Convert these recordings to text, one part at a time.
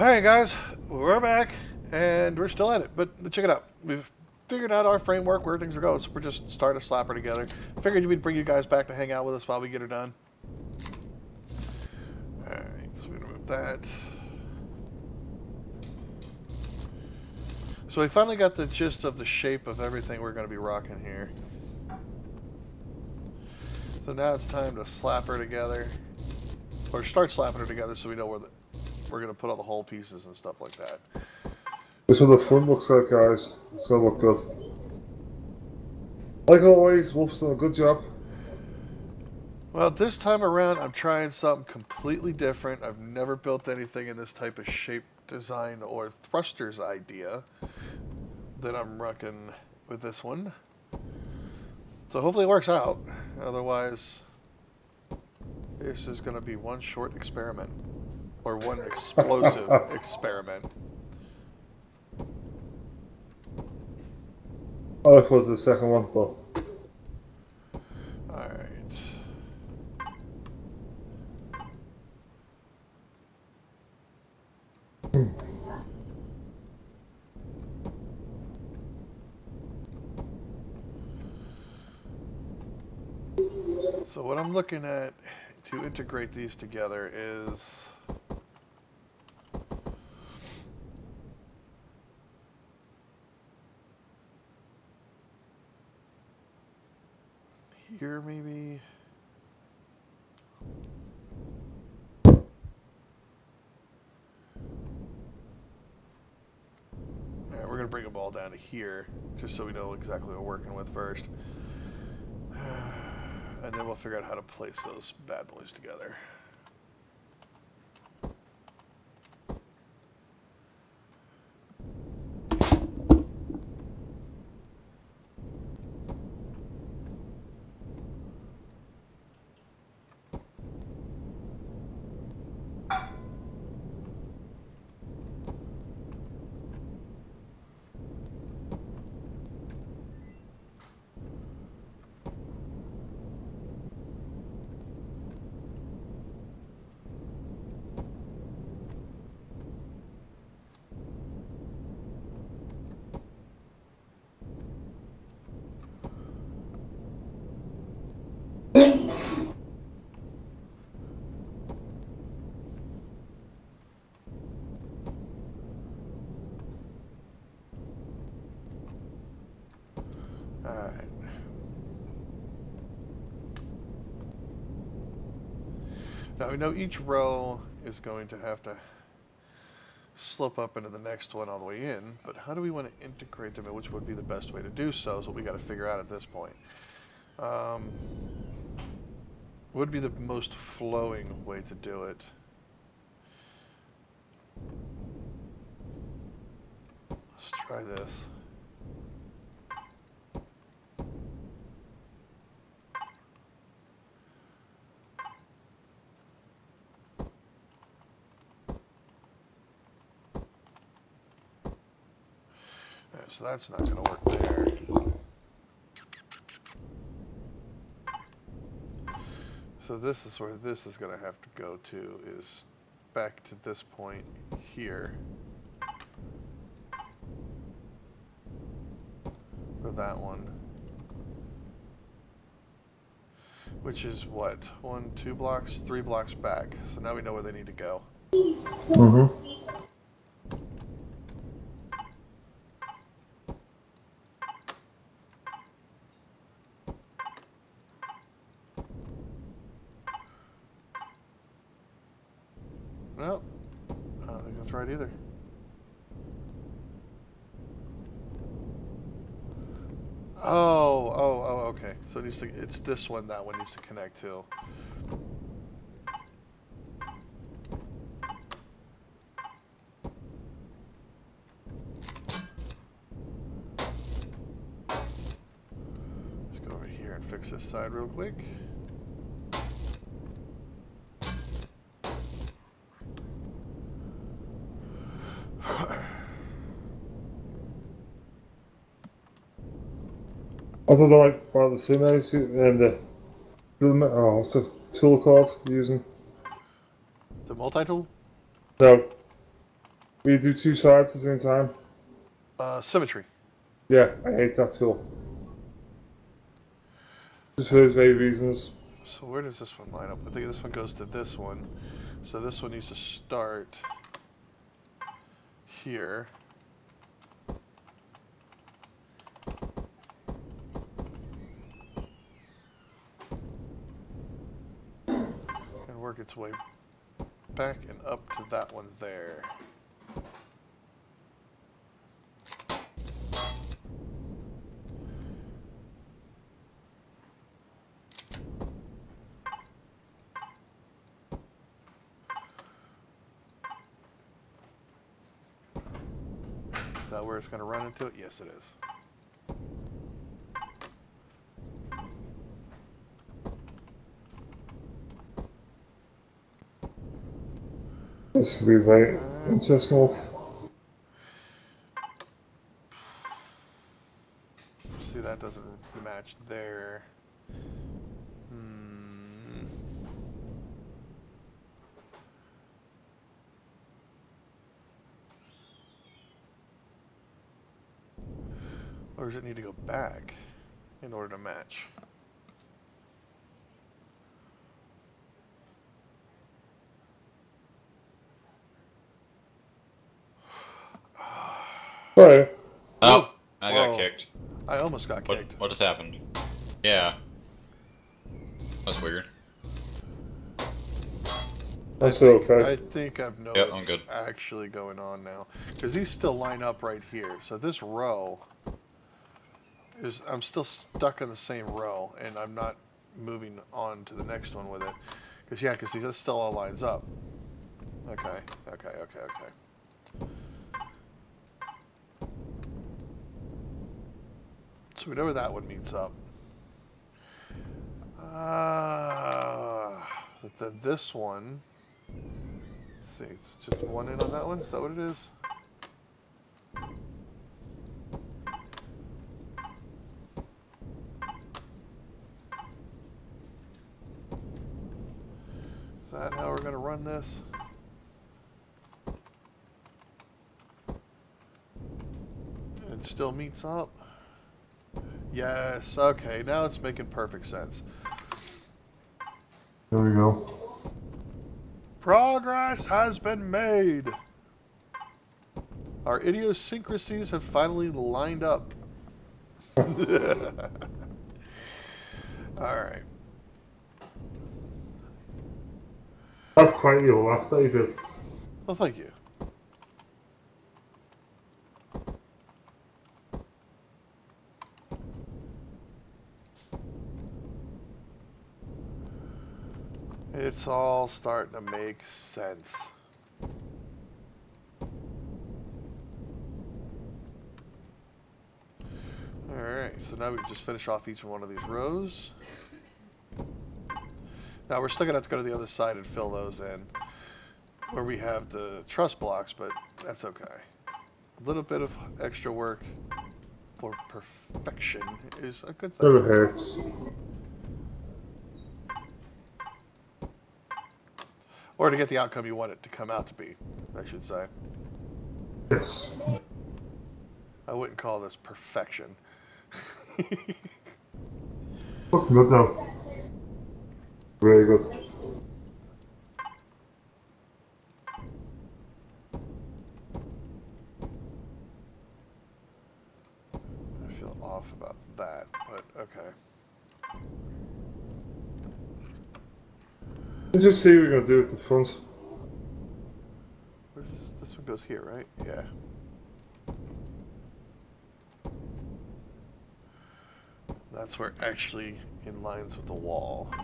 Alright guys, we're back and we're still at it, but check it out. We've figured out our framework, where things are going, so we're just starting to slap her together. Figured we'd bring you guys back to hang out with us while we get her done. Alright, so we're gonna move that. So we finally got the gist of the shape of everything we're going to be rocking here. So now it's time to slap her together. Or start slapping her together so we know where we're going to put all the whole pieces and stuff like that. This is what the front looks like, guys. It's gonna look good. Like always, Wolf's done a good job. Well, this time around, I'm trying something completely different. I've never built anything in this type of shape, design, or thrusters idea that I'm rocking with this one. So hopefully it works out. Otherwise, this is going to be one short experiment. Or one explosive experiment. I like was the second one, but Alright. So what I'm looking at to integrate these together is here maybe. Alright, we're gonna bring them all down to here just so we know exactly what we're working with first. And then we'll figure out how to place those bad boys together. Alright. Now we know each row is going to have to slope up into the next one all the way in, but how do we want to integrate them and which would be the best way to do so is what we got to figure out at this point. What would be the most flowing way to do it? Let's try this. Alright, so that's not going to work there. So this is where this is going to have to go to, is back to this point here. For that one. Which is what? 1, 2 blocks? 3 blocks back. So now we know where they need to go. Well, I don't think that's right either. Oh, okay. So it needs to, it's this one that one needs to connect to. Let's go over here and fix this side real quick. I don't like part of the sinners and the what's the tool called using? The multi-tool? No. We do two sides at the same time. Symmetry. Yeah, I hate that tool. Just for those very reasons. So where does this one line up? I think this one goes to this one. So this one needs to start here. And work its way back and up to that one there. Is that where it's going to run into it? Yes, it is. This will be very interesting. See, that doesn't match there. Or does it need to go back in order to match? Sorry. Oh, I Whoa. got kicked. I almost got kicked. What just happened? Yeah. That's weird. That's okay. I think I've known Yep, I'm what's good. actually going on now. Because these still line up right here. So this row is, I'm still stuck in the same row, and I'm not moving on to the next one with it. Because, yeah, because this still all lines up. Okay. So we know where that one meets up. But then this one, let's see, it's just one in on that one? Is that what it is? Is that how we're going to run this? It still meets up? Yes, okay, now it's making perfect sense. There we go. Progress has been made! Our idiosyncrasies have finally lined up. Alright. That's quite your last, David. Well, thank you. It's all starting to make sense. Alright, so now we can just finish off each one of these rows. Now we're still going to have to go to the other side and fill those in where we have the truss blocks, but that's okay. A little bit of extra work for perfection is a good thing. Never hurts. Or to get the outcome you want it to come out to be, I should say. Yes. I wouldn't call this perfection. Looking good now. Very good. I feel off about that, but okay. Let's just see what we're going to do at the front. Where does this one goes here, right? Yeah. That's where it actually in lines with the wall.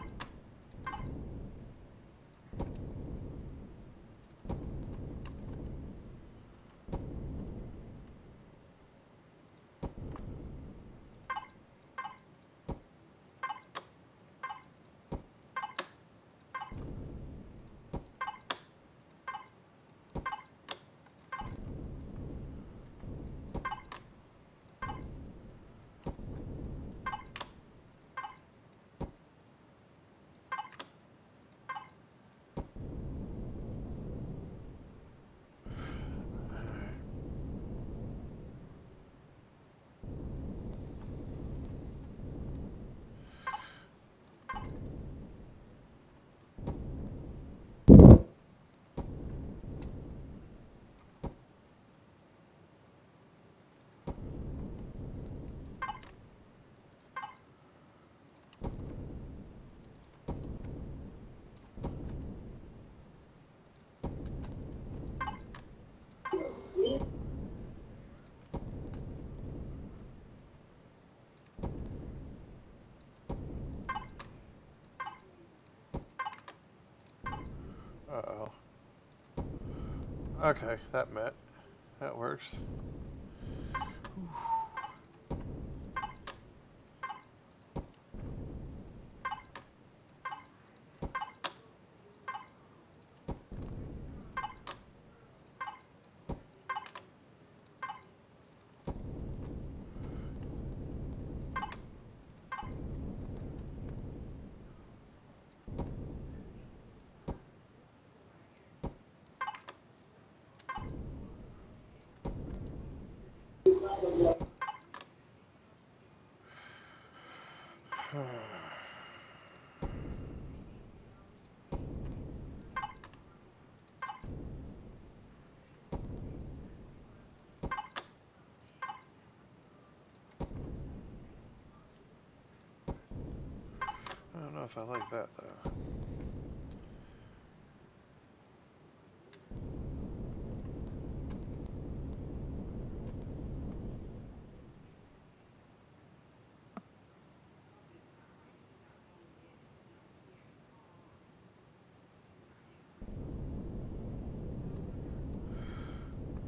Okay, that met. That works. I don't know if I like that though.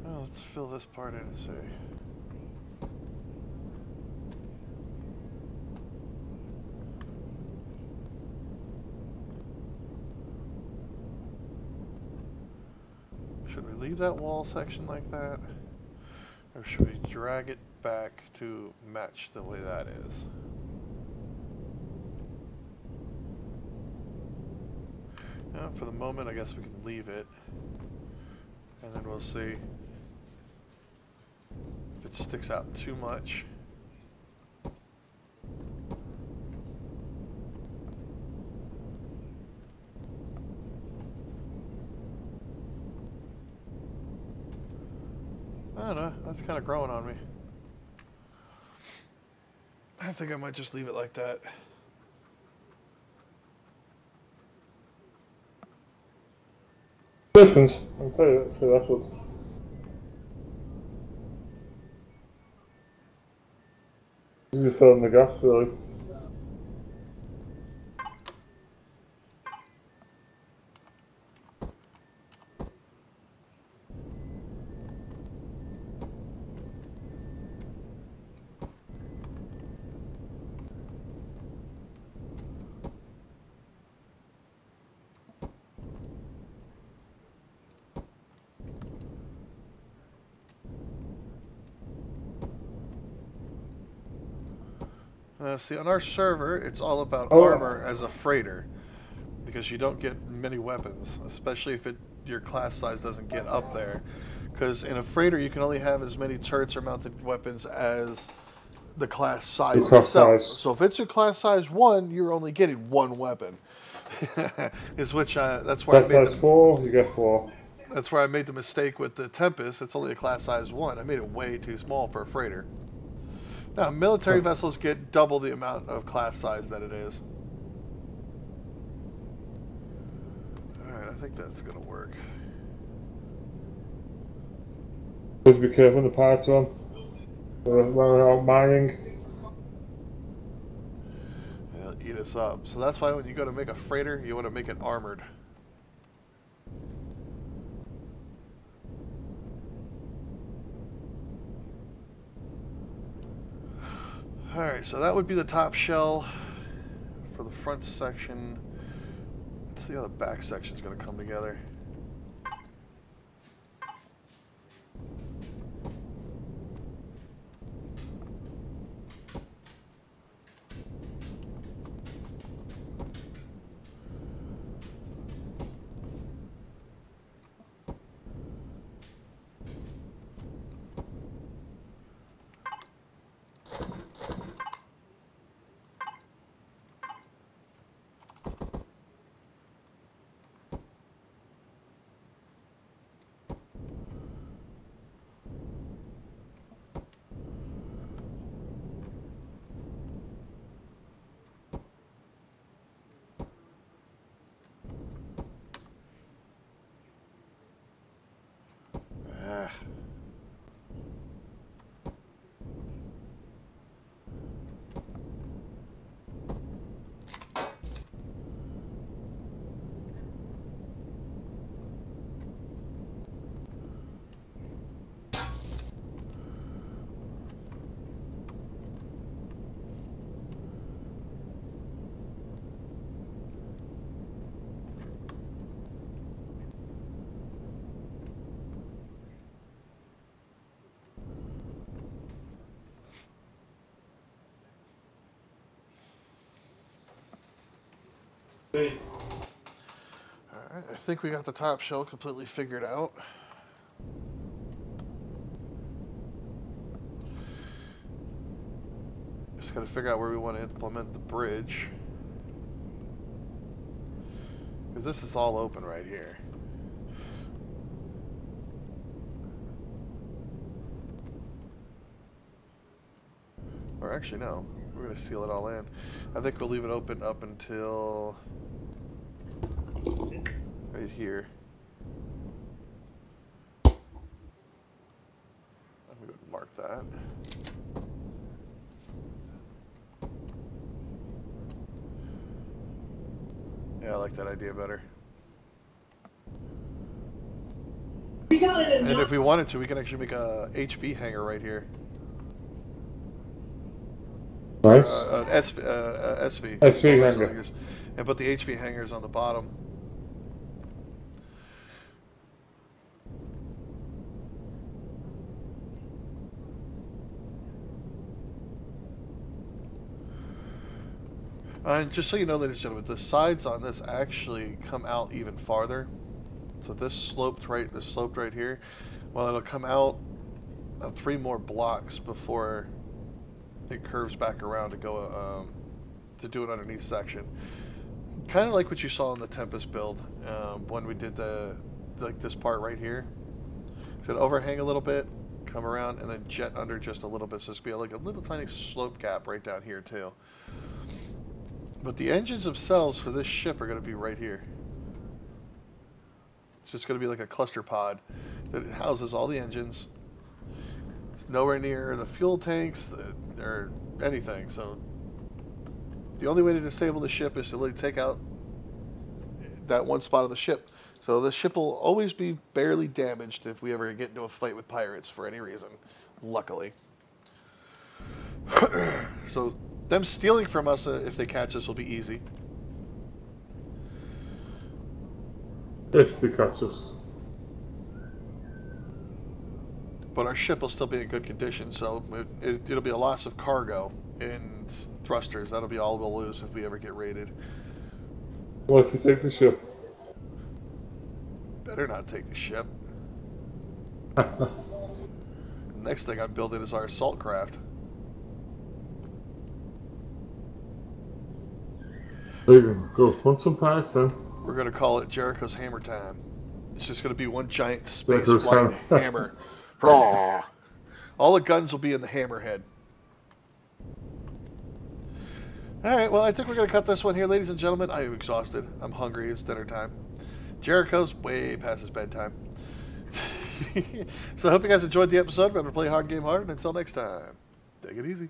Well, let's fill this part in and see. Should we leave that wall section like that? Or should we drag it back to match the way that is? For the moment, I guess we can leave it. And then we'll see if it sticks out too much. I don't know, that's kind of growing on me. I think I might just leave it like that. Difference, I'll tell you, so that's what. You fill in the gaps, really. See, on our server, it's all about Oh. armor as a freighter, because you don't get many weapons, especially if your class size doesn't get up there. Because in a freighter, you can only have as many turrets or mounted weapons as the class size class itself. size. So if it's a class size 1, you're only getting 1 weapon. That's where Class size 4, you get 4. That's where I made the mistake with the Tempest. It's only a class size 1. I made it way too small for a freighter. Now, military vessels get double the amount of class size that it is. Alright, I think that's going to work. Just be careful when the pirates are on. When we're out mining. It'll eat us up. So that's why when you go to make a freighter, you want to make it armored. Alright, so that would be the top shell for the front section. Let's see how the back section is going to come together. Alright, I think we got the top shell completely figured out. Just gotta figure out where we want to implement the bridge. Because this is all open right here. Or actually, no. We're going to seal it all in. I think we'll leave it open up until right here. I'm going to mark that. Yeah, I like that idea better. And if we wanted to, we can actually make a HV hangar right here. Nice. SV. SV hangar. And put the HV hangars on the bottom. And just so you know, ladies and gentlemen, the sides on this actually come out even farther. So this sloped right here. Well, it'll come out 3 more blocks before it curves back around to go to do an underneath section. Kind of like what you saw in the Tempest build when we did this part right here. So it'll overhang a little bit, come around, and then jet under just a little bit. So it's gonna be like a little tiny slope gap right down here too. But the engines themselves for this ship are going to be right here. It's just going to be like a cluster pod that houses all the engines. It's nowhere near the fuel tanks or anything. So the only way to disable the ship is to literally take out that one spot of the ship. So the ship will always be barely damaged if we ever get into a fight with pirates for any reason. Luckily. So them stealing from us, if they catch us, will be easy. If they catch us. But our ship will still be in good condition, so it'll be a loss of cargo and thrusters. That'll be all we'll lose if we ever get raided. What if they take the ship? Better not take the ship. Next thing I'm building is our assault craft. Go hunt some pirates then. We're going to call it Jericho's Hammer Time. It's just going to be one giant space flying hammer. All the guns will be in the hammerhead. Alright, well, I think we're going to cut this one here, ladies and gentlemen. I am exhausted. I'm hungry. It's dinner time. Jericho's way past his bedtime. So I hope you guys enjoyed the episode. Remember to play hard, game hard, and until next time, take it easy.